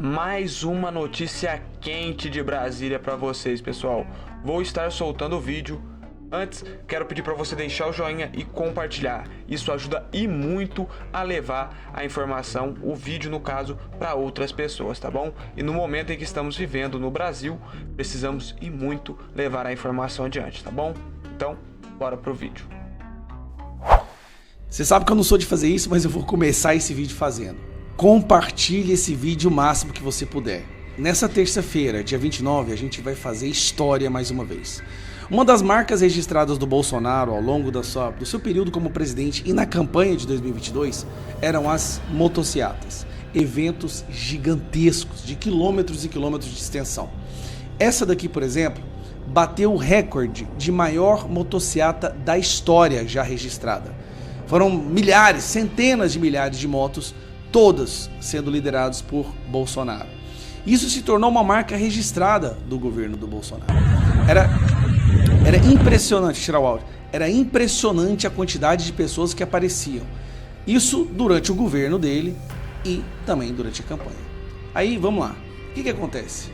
Mais uma notícia quente de Brasília para vocês, pessoal. Vou estar soltando o vídeo. Antes, quero pedir para você deixar o joinha e compartilhar. Isso ajuda e muito a levar a informação, o vídeo no caso, para outras pessoas, tá bom? E no momento em que estamos vivendo no Brasil, precisamos e muito levar a informação adiante, tá bom? Então, bora pro vídeo. Você sabe que eu não sou de fazer isso, mas eu vou começar esse vídeo fazendo. Compartilhe esse vídeo o máximo que você puder. Nessa terça-feira, dia 29, a gente vai fazer história mais uma vez. Uma das marcas registradas do Bolsonaro ao longo do seu período como presidente e na campanha de 2022 eram as motociatas. Eventos gigantescos, de quilômetros e quilômetros de extensão. Essa daqui, por exemplo, bateu o recorde de maior motociata da história já registrada. Foram milhares, centenas de milhares de motos, todas sendo lideradas por Bolsonaro. Isso se tornou uma marca registrada do governo do Bolsonaro. Era impressionante, tirar o áudio, era impressionante a quantidade de pessoas que apareciam. Isso durante o governo dele e também durante a campanha. Aí, vamos lá. O que acontece?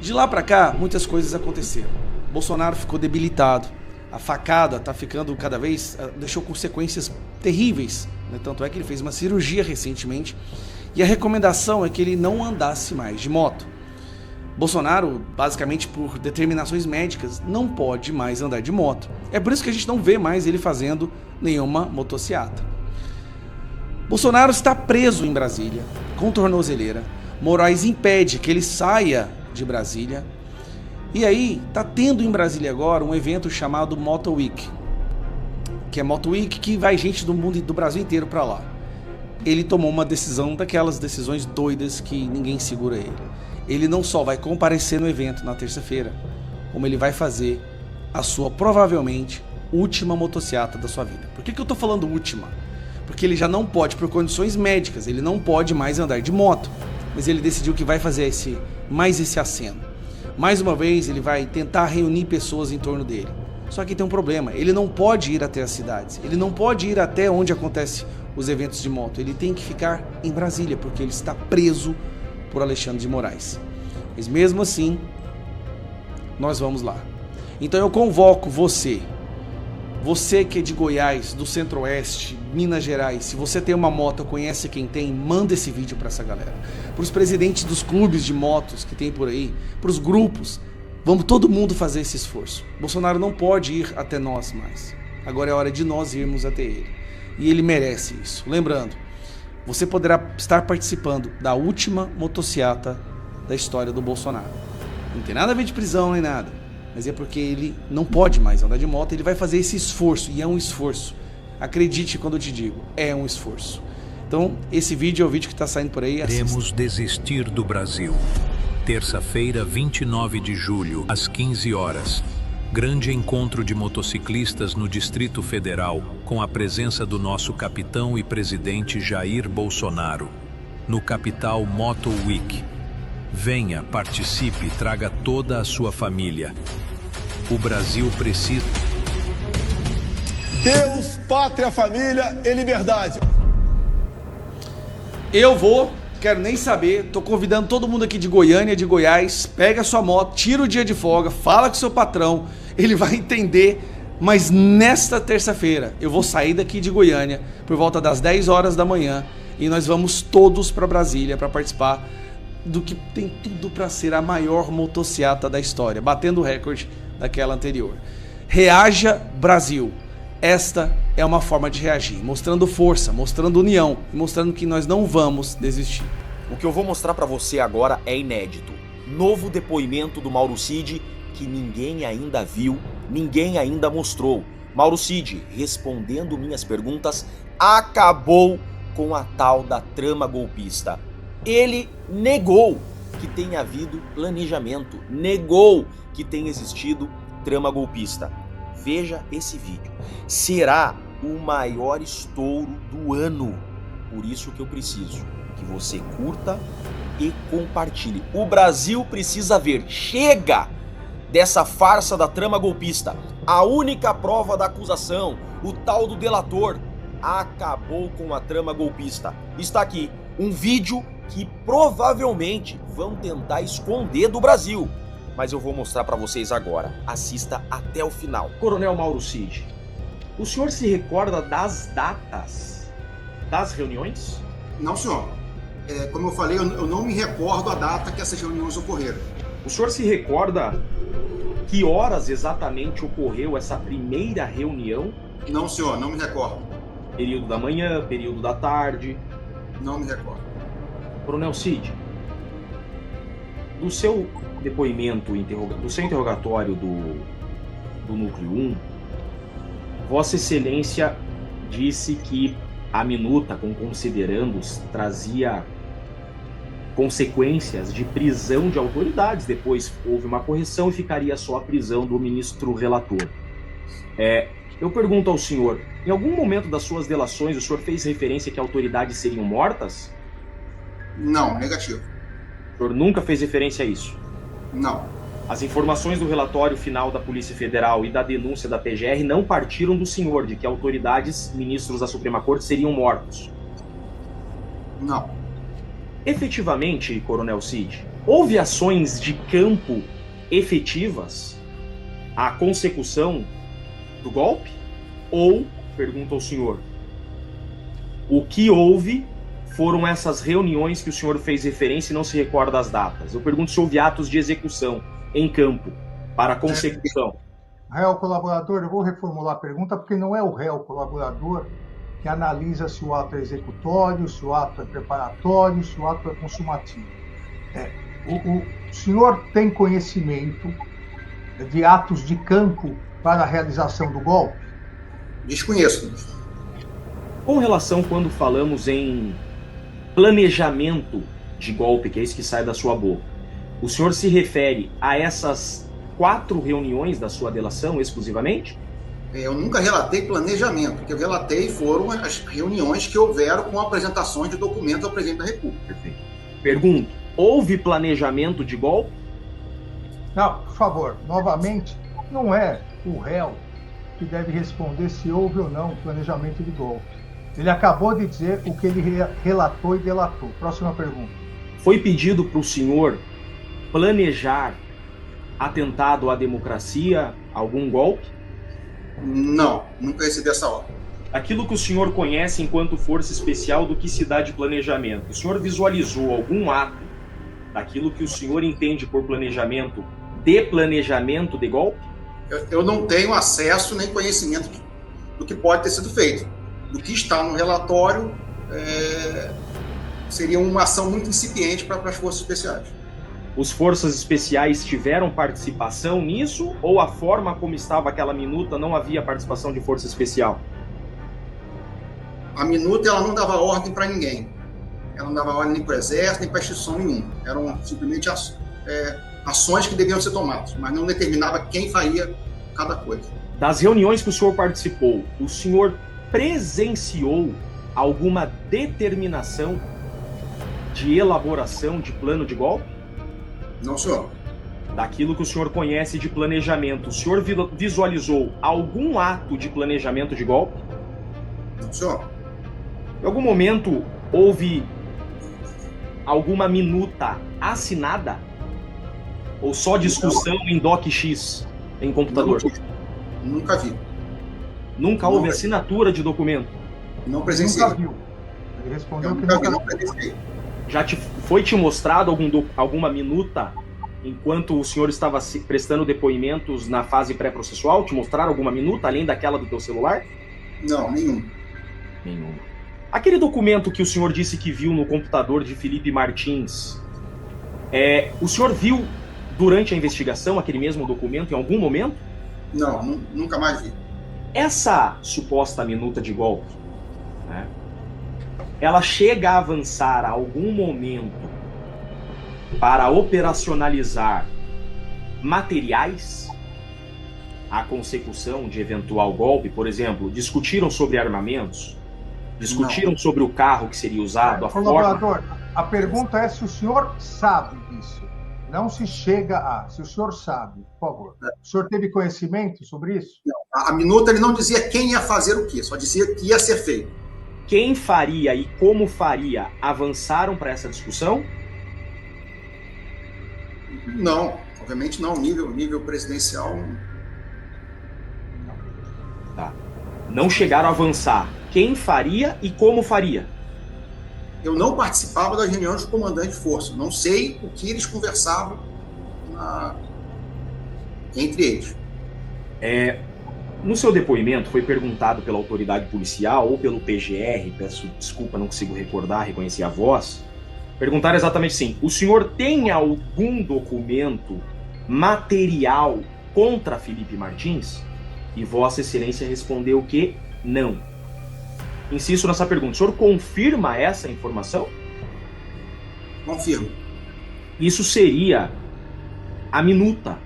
De lá pra cá, muitas coisas aconteceram. Bolsonaro ficou debilitado. A facada tá ficando cada vez... deixou consequências terríveis, né? Tanto é que ele fez uma cirurgia recentemente. E a recomendação é que ele não andasse mais de moto. Bolsonaro, basicamente por determinações médicas, não pode mais andar de moto. É por isso que a gente não vê mais ele fazendo nenhuma motociata. Bolsonaro está preso em Brasília, com tornozeleira. Moraes impede que ele saia de Brasília. E aí, tá tendo em Brasília agora um evento chamado Moto Week. Que é Moto Week que vai gente do mundo e do Brasil inteiro para lá. Ele tomou uma decisão, daquelas decisões doidas que ninguém segura ele. Ele não só vai comparecer no evento na terça-feira, como ele vai fazer a sua, provavelmente, última motociata da sua vida. Por que eu tô falando última? Porque ele já não pode, por condições médicas, ele não pode mais andar de moto. Mas ele decidiu que vai fazer mais esse aceno. Mais uma vez, ele vai tentar reunir pessoas em torno dele. Só que tem um problema, ele não pode ir até as cidades, ele não pode ir até onde acontecem os eventos de moto. Ele tem que ficar em Brasília, porque ele está preso por Alexandre de Moraes. Mas mesmo assim, nós vamos lá. Então eu convoco você que é de Goiás, do Centro-Oeste, Minas Gerais, se você tem uma moto, conhece quem tem, manda esse vídeo para essa galera. Para os presidentes dos clubes de motos que tem por aí, para os grupos, vamos todo mundo fazer esse esforço. Bolsonaro não pode ir até nós mais. Agora é hora de nós irmos até ele. E ele merece isso. Lembrando, você poderá estar participando da última motociata da história do Bolsonaro. Não tem nada a ver de prisão nem nada, mas é porque ele não pode mais andar de moto, ele vai fazer esse esforço, e é um esforço. Acredite quando eu te digo, é um esforço. Então, esse vídeo é o vídeo que está saindo por aí. Assista. Queremos desistir do Brasil. Terça-feira, 29 de julho, às 15 horas. Grande encontro de motociclistas no Distrito Federal, com a presença do nosso capitão e presidente Jair Bolsonaro, no Capital Moto Week. Venha, participe, traga toda a sua família. O Brasil precisa... Deus, pátria, família e liberdade. Eu vou, quero nem saber, tô convidando todo mundo aqui de Goiânia, de Goiás, pega a sua moto, tira o dia de folga, fala com o seu patrão, ele vai entender, mas nesta terça-feira eu vou sair daqui de Goiânia por volta das 10 horas da manhã e nós vamos todos para Brasília para participar do que tem tudo para ser a maior motociata da história, batendo o recorde daquela anterior. Reaja Brasil. Esta é uma forma de reagir, mostrando força, mostrando união e mostrando que nós não vamos desistir. O que eu vou mostrar para você agora é inédito. Novo depoimento do Mauro Cid que ninguém ainda viu, ninguém ainda mostrou. Mauro Cid, respondendo minhas perguntas, acabou com a tal da trama golpista. Ele negou que tenha havido planejamento, negou que tenha existido trama golpista. Veja esse vídeo. Será o maior estouro do ano. Por isso que eu preciso que você curta e compartilhe. O Brasil precisa ver. Chega dessa farsa da trama golpista. A única prova da acusação, o tal do delator, acabou com a trama golpista. Está aqui um vídeo que provavelmente vão tentar esconder do Brasil. Mas eu vou mostrar para vocês agora. Assista até o final. Coronel Mauro Cid, o senhor se recorda das datas das reuniões? Não, senhor. Como eu falei, eu não me recordo a data que essas reuniões ocorreram. O senhor se recorda que horas exatamente ocorreu essa primeira reunião? Não, senhor, não me recordo. Período da manhã, período da tarde? Não me recordo. Coronel Cid, do seu depoimento, do seu interrogatório do Núcleo 1, Vossa Excelência disse que a minuta com considerandos trazia consequências de prisão de autoridades. Depois houve uma correção e ficaria só a prisão do ministro relator. Eu pergunto ao senhor, em algum momento das suas delações o senhor fez referência que autoridades seriam mortas? Não, negativo. O senhor nunca fez referência a isso? Não. As informações do relatório final da Polícia Federal e da denúncia da PGR não partiram do senhor de que autoridades, ministros da Suprema Corte, seriam mortos? Não. Efetivamente, Coronel Cid, houve ações de campo efetivas à consecução do golpe? Ou, pergunta ao senhor, o que houve foram essas reuniões que o senhor fez referência e não se recorda das datas? Eu pergunto se houve atos de execução em campo para a consecução. Réu colaborador, eu vou reformular a pergunta, porque não é o réu colaborador que analisa se o ato é executório, se o ato é preparatório, se o ato é consumativo. O senhor tem conhecimento de atos de campo para a realização do golpe? Desconheço. Com relação quando falamos em planejamento de golpe, que é isso que sai da sua boca, o senhor se refere a essas 4 reuniões da sua delação exclusivamente? Eu nunca relatei planejamento. O que eu relatei foram as reuniões que houveram com apresentações de documentos ao presidente da República. Perfeito. Pergunto, houve planejamento de golpe? Não, por favor, novamente, não é o réu que deve responder se houve ou não planejamento de golpe. Ele acabou de dizer o que ele relatou e delatou. Próxima pergunta. Foi pedido para o senhor planejar atentado à democracia, algum golpe? Não, nunca recebi essa ordem. Aquilo que o senhor conhece enquanto força especial do que se dá de planejamento, o senhor visualizou algum ato daquilo que o senhor entende por planejamento de golpe? Eu não tenho acesso nem conhecimento do que pode ter sido feito. Do que está no relatório, seria uma ação muito incipiente para as forças especiais. Os forças especiais tiveram participação nisso, ou a forma como estava aquela minuta não havia participação de força especial? A minuta ela não dava ordem para ninguém. Ela não dava ordem nem para o exército, nem para instituição nenhuma. Eram simplesmente ações que deviam ser tomadas, mas não determinava quem faria cada coisa. Das reuniões que o senhor participou, o senhor presenciou alguma determinação de elaboração de plano de golpe? Não, senhor. Daquilo que o senhor conhece de planejamento, o senhor visualizou algum ato de planejamento de golpe? Não, senhor. Em algum momento houve alguma minuta assinada? Ou só discussão em DocX, em computador? Nunca vi. Nunca houve assinatura de documento? Não presenciei. Nunca viu. Ele respondeu que nunca nunca vi, não presenciei. Já foi te mostrado alguma minuta enquanto o senhor estava prestando depoimentos na fase pré-processual? Te mostraram alguma minuta além daquela do teu celular? Não, nenhum. Nenhum. Aquele documento que o senhor disse que viu no computador de Felipe Martins, o senhor viu durante a investigação aquele mesmo documento em algum momento? Não, nunca mais vi. Essa suposta minuta de golpe, né, ela chega a avançar a algum momento para operacionalizar materiais à consecução de eventual golpe? Por exemplo, discutiram sobre armamentos? Discutiram sobre o carro que seria usado? Colaborador, a pergunta é se o senhor sabe disso. Não se chega a... Se o senhor sabe, por favor. O senhor teve conhecimento sobre isso? Não. A minuta ele não dizia quem ia fazer o quê, só dizia que ia ser feito. quem faria e como faria avançaram para essa discussão? Não, obviamente não. Nível presidencial. Tá. Não chegaram a avançar. Quem faria e como faria? Eu não participava das reuniões do comandante de força. Não sei o que eles conversavam entre eles. No seu depoimento foi perguntado pela autoridade policial ou pelo PGR, peço desculpa, não consigo reconhecer a voz, perguntaram exatamente assim: o senhor tem algum documento material contra Felipe Martins? E Vossa Excelência respondeu que não. Insisto nessa pergunta, o senhor confirma essa informação? Confirmo. Isso seria a minuta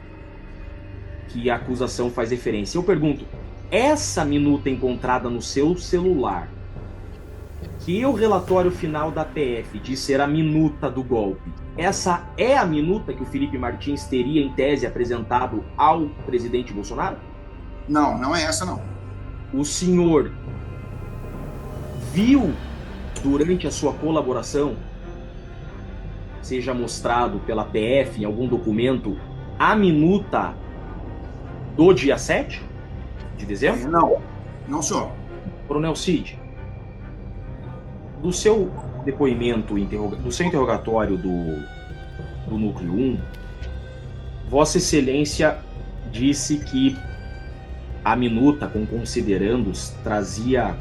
que a acusação faz referência. Eu pergunto, essa minuta encontrada no seu celular, que o relatório final da PF diz ser a minuta do golpe, essa é a minuta que o Felipe Martins teria, em tese, apresentado ao presidente Bolsonaro? Não, não é essa não. O senhor viu, durante a sua colaboração, seja mostrado pela PF em algum documento, a minuta do dia 7 de dezembro? Não, senhor. Coronel Cid, do seu depoimento, do seu interrogatório do Núcleo 1, Vossa Excelência disse que a minuta, com considerandos, trazia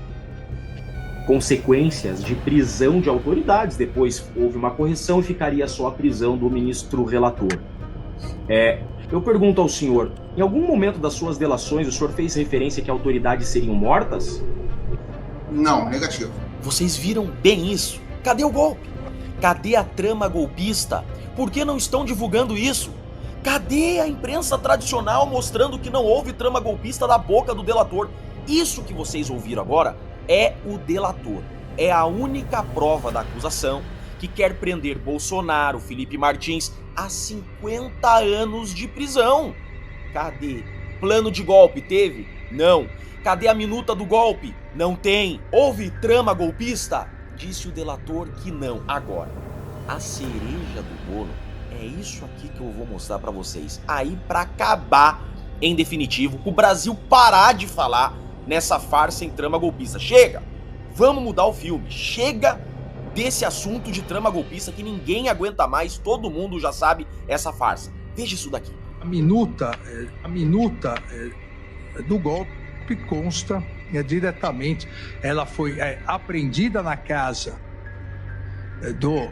consequências de prisão de autoridades. Depois houve uma correção e ficaria só a prisão do ministro relator. Eu pergunto ao senhor, em algum momento das suas delações o senhor fez referência que autoridades seriam mortas? Não, negativo. Vocês viram bem isso? Cadê o golpe? Cadê a trama golpista? Por que não estão divulgando isso? Cadê a imprensa tradicional mostrando que não houve trama golpista da boca do delator? Isso que vocês ouviram agora é o delator. É a única prova da acusação que quer prender Bolsonaro, Felipe Martins, a 50 anos de prisão. Cadê? Plano de golpe teve? Não. Cadê a minuta do golpe? Não tem. Houve trama golpista? Disse o delator que não. Agora, a cereja do bolo é isso aqui que eu vou mostrar pra vocês. Aí, pra acabar, em definitivo, o Brasil parar de falar nessa farsa em trama golpista. Chega! Vamos mudar o filme. Chega desse assunto de trama golpista que ninguém aguenta mais. Todo mundo já sabe essa farsa. Veja isso daqui. A minuta do golpe consta diretamente. Ela foi apreendida na casa do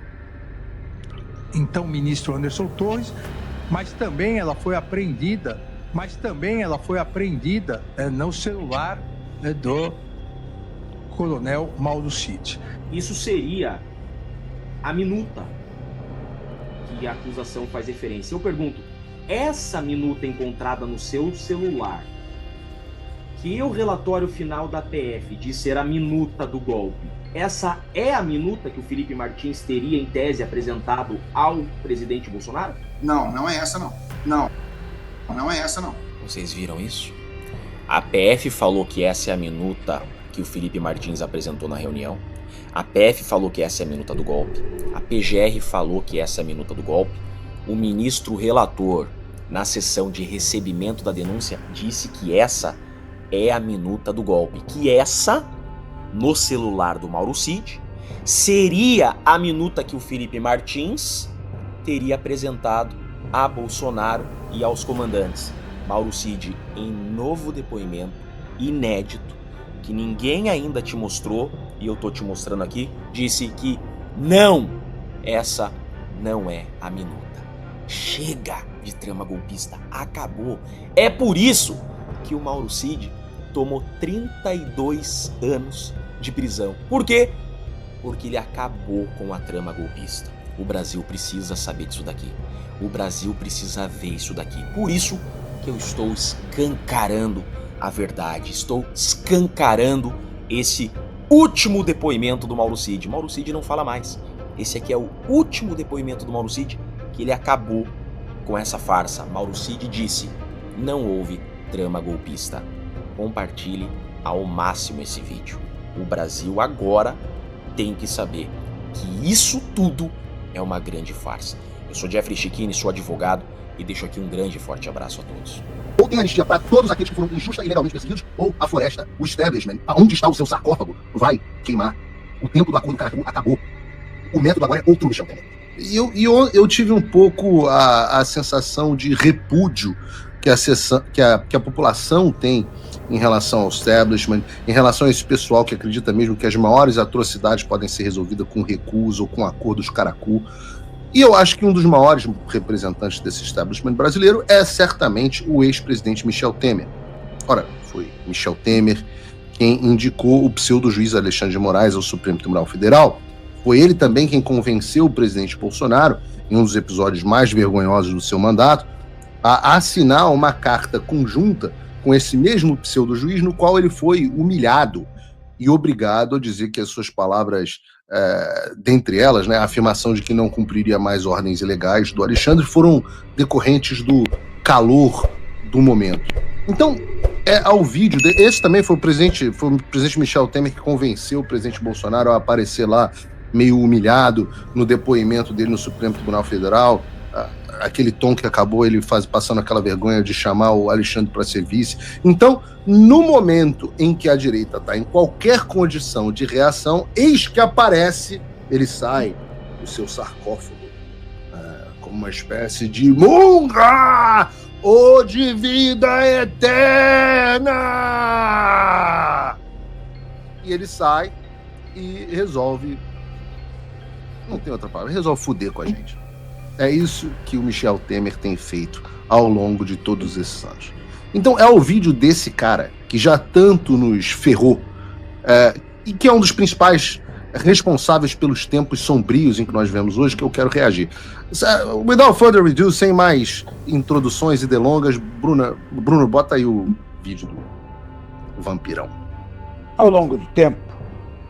então ministro Anderson Torres, mas também ela foi apreendida no celular do coronel Mauro Cid. Isso seria a minuta que a acusação faz referência. Eu pergunto, essa minuta encontrada no seu celular, que o relatório final da PF diz ser a minuta do golpe, essa é a minuta que o Felipe Martins teria, em tese, apresentado ao presidente Bolsonaro? Não, não é essa não. Não é essa não. Vocês viram isso? A PF falou que essa é a minuta que o Felipe Martins apresentou na reunião. A PF falou que essa é a minuta do golpe. A PGR falou que essa é a minuta do golpe. O ministro relator, na sessão de recebimento da denúncia, disse que essa é a minuta do golpe. Que essa, no celular do Mauro Cid, seria a minuta que o Felipe Martins teria apresentado a Bolsonaro e aos comandantes. Mauro Cid, em novo depoimento, inédito, que ninguém ainda te mostrou, e eu tô te mostrando aqui, disse que não, essa não é a minuta. Chega de trama golpista, acabou. É por isso que o Mauro Cid tomou 32 anos de prisão. Por quê? Porque ele acabou com a trama golpista. O Brasil precisa saber disso daqui. O Brasil precisa ver isso daqui. Por isso que eu estou escancarando a verdade. Estou escancarando esse último depoimento do Mauro Cid. Mauro Cid não fala mais. Esse aqui é o último depoimento do Mauro Cid, que ele acabou com essa farsa. Mauro Cid disse: não houve trama golpista. Compartilhe ao máximo esse vídeo. O Brasil agora tem que saber que isso tudo é uma grande farsa. Eu sou Jeffrey Chiquini, sou advogado e deixo aqui um grande e forte abraço a todos. Ou tem anistia para todos aqueles que foram injusta e ilegalmente perseguidos, ou a floresta, o establishment, aonde está o seu sarcófago, vai queimar. O tempo do acordo Caracu acabou. O método agora é outro Michel Temer. E eu tive um pouco a sensação de repúdio que a população tem em relação ao establishment, em relação a esse pessoal que acredita mesmo que as maiores atrocidades podem ser resolvidas com recusa ou com acordos Caracu. E eu acho que um dos maiores representantes desse establishment brasileiro é certamente o ex-presidente Michel Temer. Ora, foi Michel Temer quem indicou o pseudo-juiz Alexandre de Moraes ao Supremo Tribunal Federal. Foi ele também quem convenceu o presidente Bolsonaro, em um dos episódios mais vergonhosos do seu mandato, a assinar uma carta conjunta com esse mesmo pseudo-juiz, no qual ele foi humilhado e obrigado a dizer que as suas palavras, dentre elas, né, a afirmação de que não cumpriria mais ordens ilegais do Alexandre, foram decorrentes do calor do momento. Então, ao vídeo, esse também foi o presidente Michel Temer que convenceu o presidente Bolsonaro a aparecer lá meio humilhado no depoimento dele no Supremo Tribunal Federal, aquele tom que acabou ele passando aquela vergonha de chamar o Alexandre para ser vice. Então, no momento em que a direita está em qualquer condição de reação, eis que aparece, ele sai do seu sarcófago como uma espécie de munga ou de vida eterna! E ele sai e resolve, não tem outra palavra, resolve fuder com a gente. É isso que o Michel Temer tem feito ao longo de todos esses anos. Então é o vídeo desse cara que já tanto nos ferrou e que é um dos principais responsáveis pelos tempos sombrios em que nós vivemos hoje que eu quero reagir. Without further ado, sem mais introduções e delongas, Bruno, bota aí o vídeo do vampirão. Ao longo do tempo,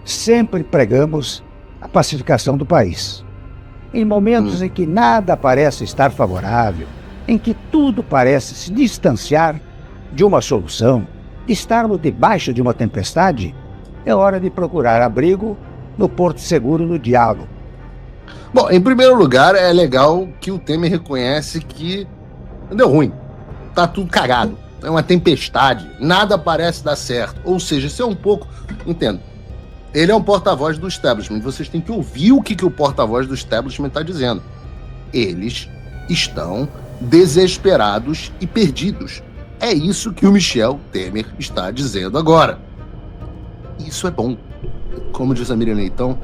sempre pregamos a pacificação do país. Em momentos em que nada parece estar favorável, em que tudo parece se distanciar de uma solução, de estarmos debaixo de uma tempestade, é hora de procurar abrigo no porto seguro do diálogo. Bom, em primeiro lugar, é legal que o Temer reconhece que deu ruim, tá tudo cagado, é uma tempestade, nada parece dar certo. Ou seja, isso é um pouco, entendo, ele é um porta-voz do establishment, vocês têm que ouvir o que o porta-voz do establishment está dizendo. Eles estão desesperados e perdidos. É isso que o Michel Temer está dizendo agora. Isso é bom. Como diz a Miriam Leitão,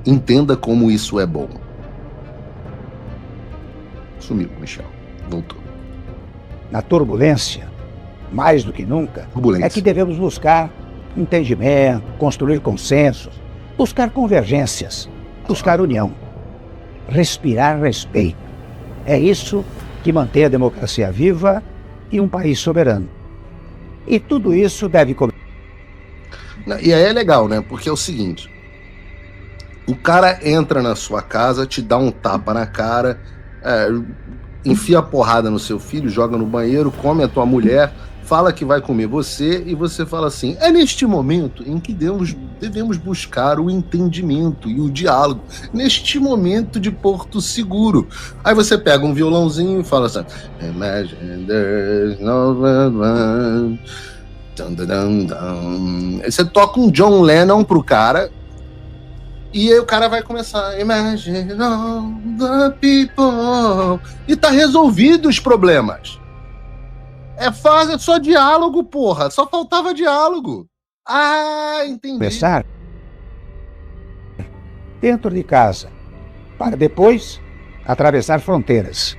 entenda como isso é bom. Sumiu, Michel. Voltou. Na turbulência, mais do que nunca, é que devemos buscar entendimento, construir consensos, buscar convergências, buscar união, respirar respeito. É isso que mantém a democracia viva e um país soberano. E tudo isso deve começar. E aí é legal, né? Porque é o seguinte, o cara entra na sua casa, te dá um tapa na cara, enfia a porrada no seu filho, joga no banheiro, come a tua mulher, fala que vai comer você, e você fala assim, é neste momento em que devemos buscar o entendimento e o diálogo, neste momento de porto seguro. Aí você pega um violãozinho e fala assim, Imagine there's no one. Aí você toca um John Lennon pro cara, e aí o cara vai começar, Imagine all the people, e tá resolvido os problemas. É fácil, é só diálogo, porra. Só faltava diálogo. Ah, entendi. Começar dentro de casa, para depois atravessar fronteiras.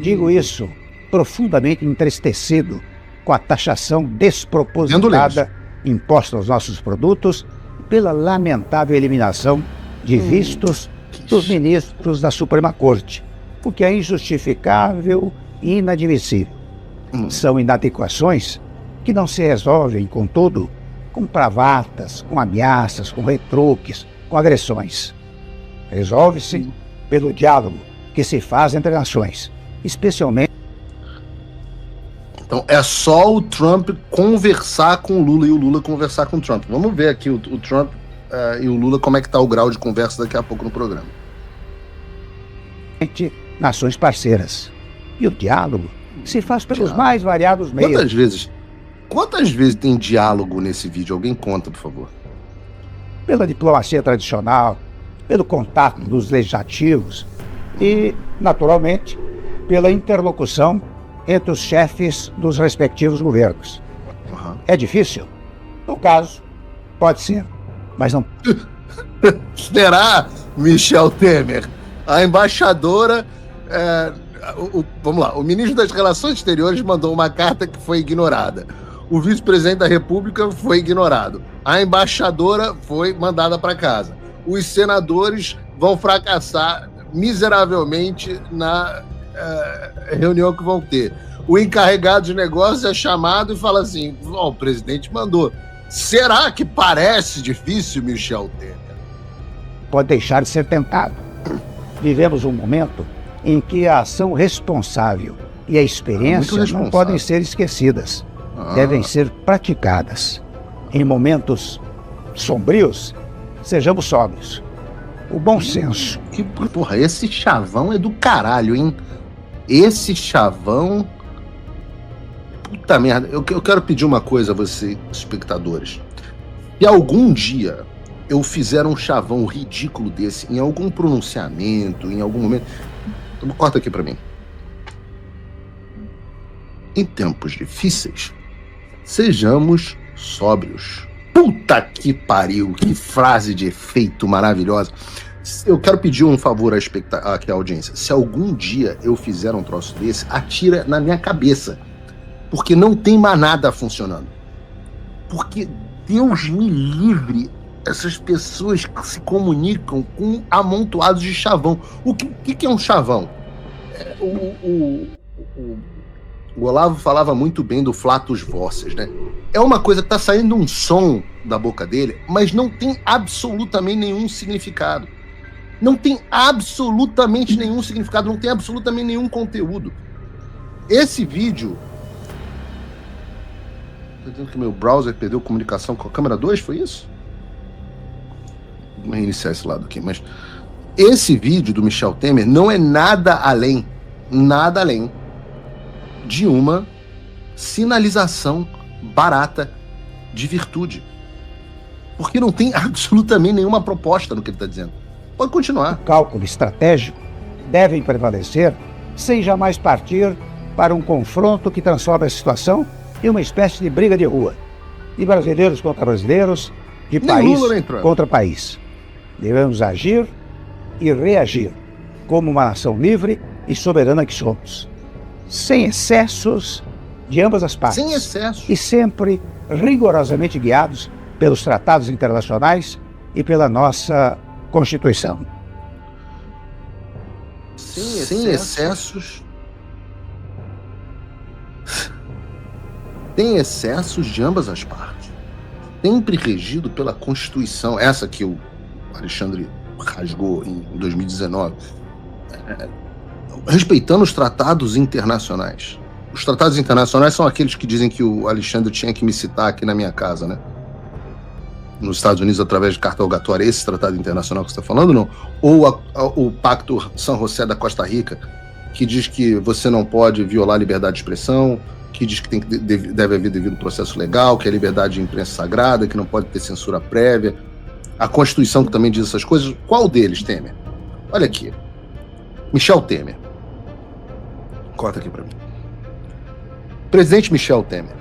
Digo isso profundamente entristecido com a taxação despropositada imposta aos nossos produtos pela lamentável eliminação de vistos dos ministros da Suprema Corte, o que é injustificável e inadmissível. São inadequações que não se resolvem, contudo, com bravatas, com ameaças, com retruques, com agressões. Resolve-se pelo diálogo que se faz entre nações, especialmente... Então é só o Trump conversar com o Lula e o Lula conversar com o Trump. Vamos ver aqui o Trump e o Lula, como é que tá o grau de conversa daqui a pouco no programa. Nações parceiras. E o diálogo se faz pelos mais variados meios. Quantas vezes tem diálogo nesse vídeo? Alguém conta, por favor. Pela diplomacia tradicional, pelo contato dos legislativos e, naturalmente, pela interlocução entre os chefes dos respectivos governos. É difícil? No caso, pode ser, mas não... Será, Michel Temer? A embaixadora... vamos lá, o ministro das Relações Exteriores mandou uma carta que foi ignorada. O vice-presidente da República foi ignorado. A embaixadora foi mandada para casa. Os senadores vão fracassar miseravelmente na reunião que vão ter. O encarregado de negócios é chamado e fala assim: o presidente mandou. Será que parece difícil, Michel Temer? Pode deixar de ser tentado. Vivemos um momento em que a ação responsável e a experiência não podem ser esquecidas. Devem ser praticadas. Em momentos sombrios, sejamos sóbrios. O bom senso. Porra, esse chavão é do caralho, hein? Esse chavão... Puta merda. Eu quero pedir uma coisa a vocês, espectadores. Se algum dia eu fizer um chavão ridículo desse, em algum pronunciamento, em algum momento... Corta aqui pra mim. Em tempos difíceis, sejamos sóbrios. Puta que pariu, que frase de efeito maravilhosa. Eu quero pedir um favor aqui à audiência. Se algum dia eu fizer um troço desse, atira na minha cabeça. Porque não tem mais nada funcionando. Porque, Deus me livre, essas pessoas que se comunicam com amontoados de chavão. O que é um chavão? O Olavo falava muito bem do flatus vocis, né? É uma coisa que tá saindo um som da boca dele, mas não tem absolutamente nenhum significado. Não tem absolutamente nenhum significado, não tem absolutamente nenhum conteúdo. Esse vídeo... Tô dizendo que meu browser perdeu comunicação com a câmera 2, foi isso? Vou reiniciar esse lado aqui, mas... Esse vídeo do Michel Temer não é nada além de uma sinalização barata de virtude. Porque não tem absolutamente nenhuma proposta no que ele está dizendo. Pode continuar. O cálculo estratégico deve prevalecer sem jamais partir para um confronto que transforma a situação em uma espécie de briga de rua. De brasileiros contra brasileiros, de país contra país. Devemos agir e reagir como uma nação livre e soberana que somos. Sem excessos de ambas as partes. Sem excessos. E sempre rigorosamente guiados pelos tratados internacionais e pela nossa Constituição. Sem excessos. Tem excessos de ambas as partes. Sempre regido pela Constituição. Essa que o Alexandre rasgou em 2019. Respeitando os tratados internacionais. Os tratados internacionais são aqueles que dizem que o Alexandre tinha que me citar aqui na minha casa, né? Nos Estados Unidos, através de carta rogatória, esse tratado internacional que você está falando, não? Ou o Pacto San José da Costa Rica, que diz que você não pode violar a liberdade de expressão, que diz que deve haver devido processo legal, que a liberdade de imprensa é sagrada, que não pode ter censura prévia. A Constituição que também diz essas coisas. Qual deles, Temer? Olha aqui. Michel Temer. Corta aqui pra mim. Presidente Michel Temer.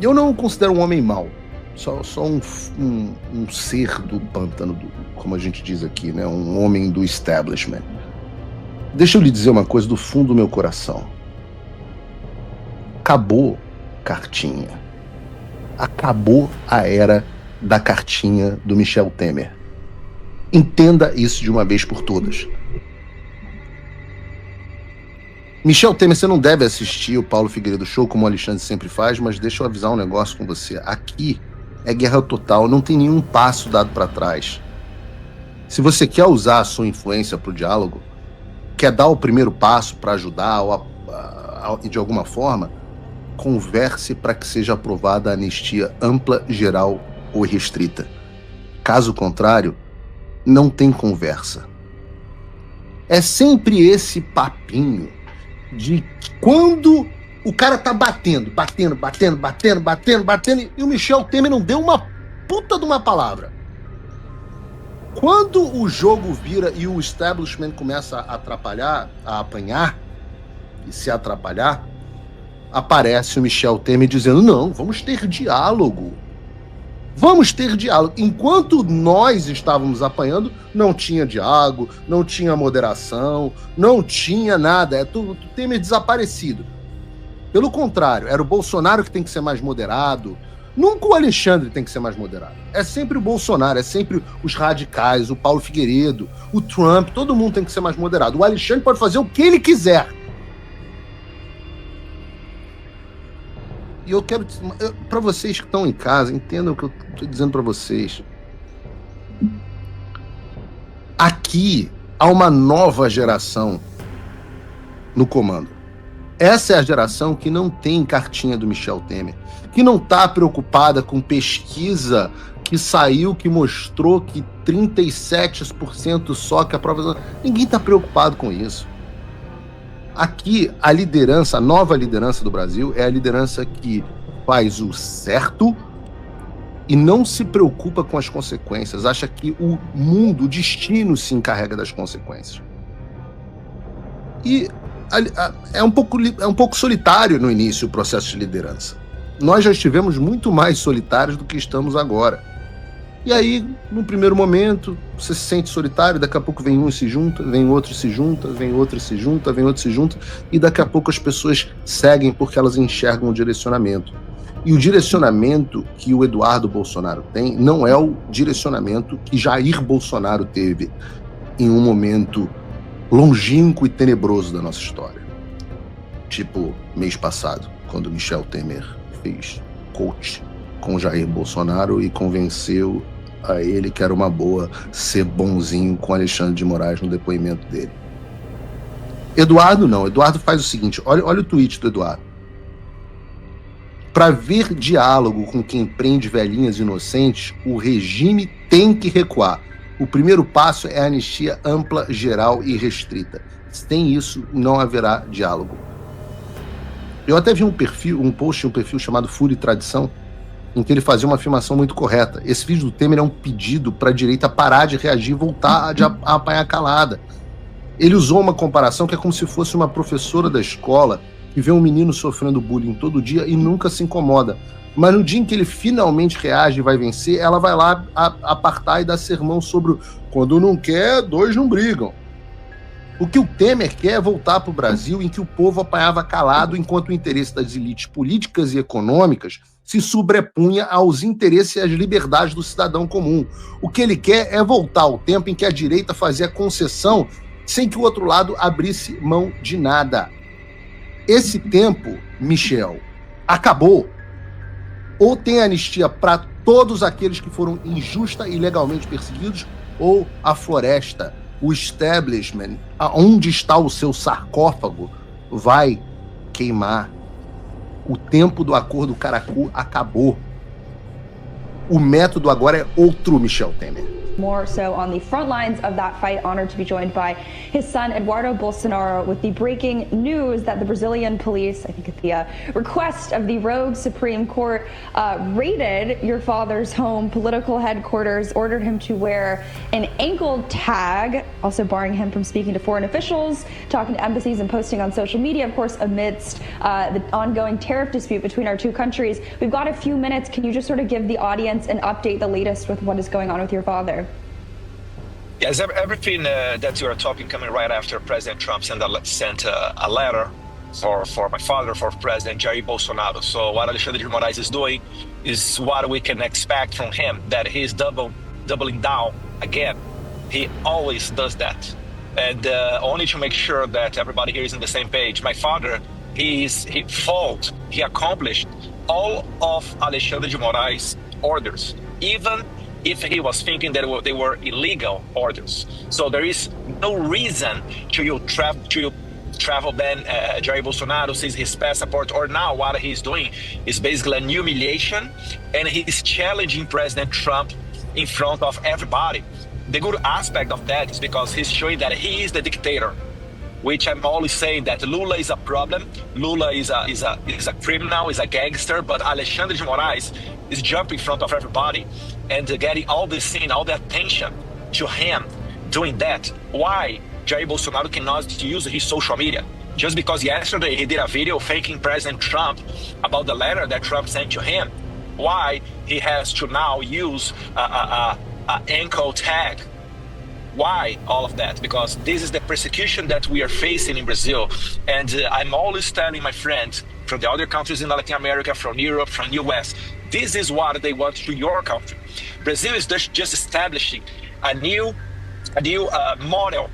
Eu não o considero um homem mau. Só um ser do pântano, como a gente diz aqui, né? Um homem do establishment. Deixa eu lhe dizer uma coisa do fundo do meu coração. Acabou cartinha. Acabou a era da cartinha do Michel Temer. Entenda isso de uma vez por todas. Michel Temer, você não deve assistir o Paulo Figueiredo Show, como o Alexandre sempre faz, mas deixa eu avisar um negócio com você. Aqui é guerra total, não tem nenhum passo dado para trás. Se você quer usar a sua influência para o diálogo, quer dar o primeiro passo para ajudar de alguma forma, converse para que seja aprovada a anistia ampla, geral ou restrita. Caso contrário, não tem conversa. É sempre esse papinho de quando o cara tá batendo, e o Michel Temer não deu uma puta de uma palavra. Quando o jogo vira e o establishment começa a atrapalhar, a apanhar e se atrapalhar, aparece o Michel Temer dizendo, não, vamos ter diálogo. Vamos ter diálogo. Enquanto nós estávamos apanhando, não tinha diálogo, não tinha moderação, não tinha nada. É tudo Temer desaparecido. Pelo contrário, era o Bolsonaro que tem que ser mais moderado. Nunca o Alexandre tem que ser mais moderado. É sempre o Bolsonaro, é sempre os radicais, o Paulo Figueiredo, o Trump, todo mundo tem que ser mais moderado. O Alexandre pode fazer o que ele quiser. E eu quero, para vocês que estão em casa, entendam o que eu estou dizendo para vocês. Aqui há uma nova geração no comando. Essa é a geração que não tem cartinha do Michel Temer, que não está preocupada com pesquisa que saiu, que mostrou que 37% só que a prova... Ninguém está preocupado com isso. Aqui, a liderança, a nova liderança do Brasil é a liderança que faz o certo e não se preocupa com as consequências. Acha que o mundo, o destino se encarrega das consequências. E é um pouco solitário no início o processo de liderança. Nós já estivemos muito mais solitários do que estamos agora. E aí, no primeiro momento, você se sente solitário, daqui a pouco vem um e se junta, vem outro e se junta, vem outro e se junta, vem outro e se junta, e daqui a pouco as pessoas seguem porque elas enxergam o direcionamento. E o direcionamento que o Eduardo Bolsonaro tem não é o direcionamento que Jair Bolsonaro teve em um momento longínquo e tenebroso da nossa história. Tipo, mês passado, quando Michel Temer fez coach com Jair Bolsonaro e convenceu a ele que era uma boa ser bonzinho com Alexandre de Moraes no depoimento dele. Eduardo não. Eduardo faz o seguinte, olha o tweet do Eduardo. Para ver diálogo com quem prende velhinhas inocentes, o regime tem que recuar. O primeiro passo é a anistia ampla, geral e restrita. Sem isso, não haverá diálogo. Eu até vi um post chamado Fúria e Tradição, em que ele fazia uma afirmação muito correta. Esse vídeo do Temer é um pedido para a direita parar de reagir e voltar a apanhar calada. Ele usou uma comparação que é como se fosse uma professora da escola que vê um menino sofrendo bullying todo dia e nunca se incomoda. Mas no dia em que ele finalmente reage e vai vencer, ela vai lá apartar e dar sermão sobre quando não quer, dois não brigam. O que o Temer quer é voltar para o Brasil em que o povo apanhava calado enquanto o interesse das elites políticas e econômicas se sobrepunha aos interesses e às liberdades do cidadão comum. O que ele quer é voltar ao tempo em que a direita fazia concessão sem que o outro lado abrisse mão de nada. Esse tempo, Michel, acabou. Ou tem anistia para todos aqueles que foram injusta e ilegalmente perseguidos, ou a floresta, o establishment, onde está o seu sarcófago, vai queimar. O tempo do acordo Caracu acabou. O método agora é outro, Michel Temer. More so on the front lines of that fight, honored to be joined by his son, Eduardo Bolsonaro, with the breaking news that the Brazilian police, I think at the request of the rogue Supreme Court, raided your father's home, political headquarters, ordered him to wear an ankle tag, also barring him from speaking to foreign officials, talking to embassies and posting on social media, of course, amidst the ongoing tariff dispute between our two countries. We've got a few minutes. Can you just sort of give the audience an update, the latest with what is going on with your father? Yes, everything that you are talking coming right after President Trump sent a letter for my father, for President Jair Bolsonaro. So what Alexandre de Moraes is doing is what we can expect from him, that he's doubling down again. He always does that. And only to make sure that everybody here is on the same page. My father, he accomplished all of Alexandre de Moraes' orders, even if he was thinking that they were illegal orders. So there is no reason to you travel ban, Jair Bolsonaro sees his passport, or now what he's doing is basically an humiliation, and he's challenging President Trump in front of everybody. The good aspect of that is because he's showing that he is the dictator, which I'm always saying that Lula is a problem. Lula is a criminal, is a gangster, but Alexandre de Moraes is jumping in front of everybody and getting all the scene, all the attention to him doing that. Why Jair Bolsonaro cannot use his social media? Just because yesterday he did a video thanking President Trump about the letter that Trump sent to him. Why he has to now use a ankle tag? Why all of that? Because this is the persecution that we are facing in Brazil. And I'm always telling my friends from the other countries in Latin America, from Europe, from US, this is what they want to your country. Brazil is just establishing a new model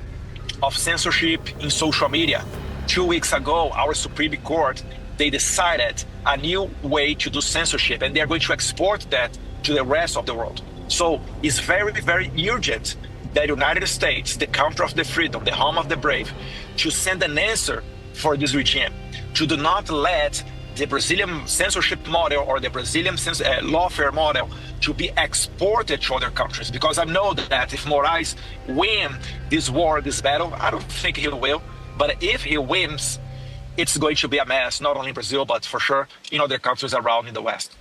of censorship in social media. 2 weeks ago, our Supreme Court, they decided a new way to do censorship, and they're going to export that to the rest of the world. So it's very, very urgent that United States, the country of the freedom, the home of the brave, to send an answer for this regime, to do not let the Brazilian censorship model or the Brazilian lawfare model to be exported to other countries. Because I know that if Moraes wins this war, this battle, I don't think he will, but if he wins, it's going to be a mess, not only in Brazil, but for sure in other countries around in the West.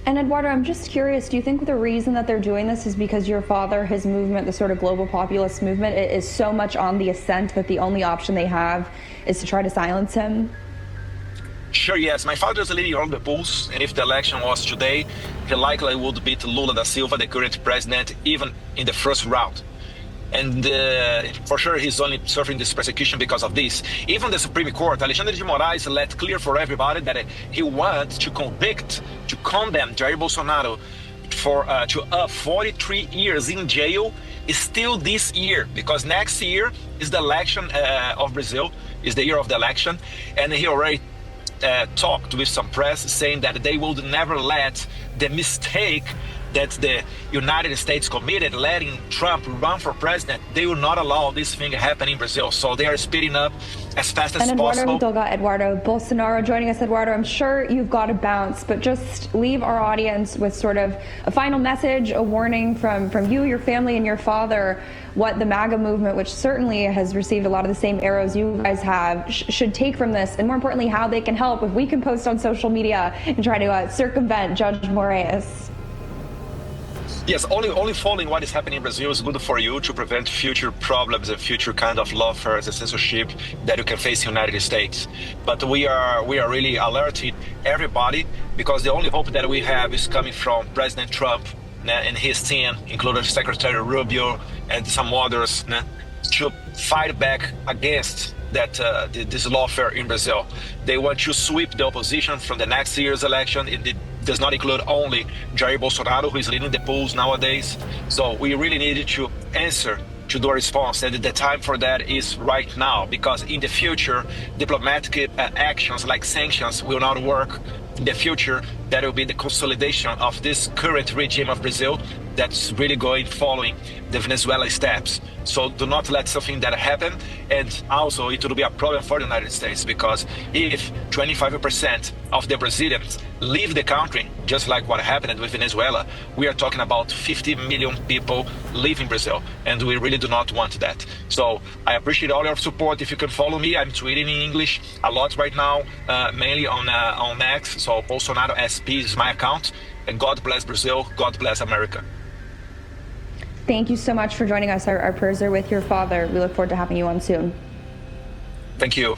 And Eduardo, I'm just curious, do you think the reason that they're doing this is because your father, his movement, the sort of global populist movement, is so much on the ascent that the only option they have is to try to silence him? Sure, yes. My father is leading on the polls, and if the election was today, he likely would beat Lula da Silva, the current president, even in the first round. And for sure, he's only suffering this persecution because of this. Even the Supreme Court, Alexandre de Moraes let clear for everybody that he wants to condemn Jair Bolsonaro to 43 years in jail still this year, because next year is the election of Brazil, is the year of the election, and he already talked with some press saying that they would never let the mistake that the United States committed, letting Trump run for president, they will not allow this thing happen in Brazil. So they are speeding up as fast as possible. Eduardo Bolsonaro joining us. Eduardo, I'm sure you've got to bounce, but just leave our audience with sort of a final message, a warning from you, your family, and your father, what the MAGA movement, which certainly has received a lot of the same arrows you guys have, should take from this, and more importantly, how they can help, if we can post on social media and try to circumvent Judge Moraes. Yes, only following what is happening in Brazil is good for you to prevent future problems and future kind of lawfare and censorship that you can face in the United States. But we are really alerting everybody, because the only hope that we have is coming from President Trump and his team, including Secretary Rubio and some others, to fight back against that this lawfare in Brazil. They want to sweep the opposition from the next year's election. It does not include only Jair Bolsonaro, who is leading the polls nowadays. So we really needed to answer to the response, and the time for that is right now, because in the future, diplomatic actions like sanctions will not work. In the future, that will be the consolidation of this current regime of Brazil that's really following the Venezuela steps. So do not let something that happen. And also it will be a problem for the United States, because if 25% of the Brazilians leave the country, just like what happened with Venezuela, we are talking about 50 million people leaving Brazil, and we really do not want that. So I appreciate all your support. If you can follow me, I'm tweeting in English a lot right now, mainly on X. So Bolsonaro SP is my account. And God bless Brazil. God bless America. Thank you so much for joining us. Our prayers are with your father. We look forward to having you on soon. Thank you.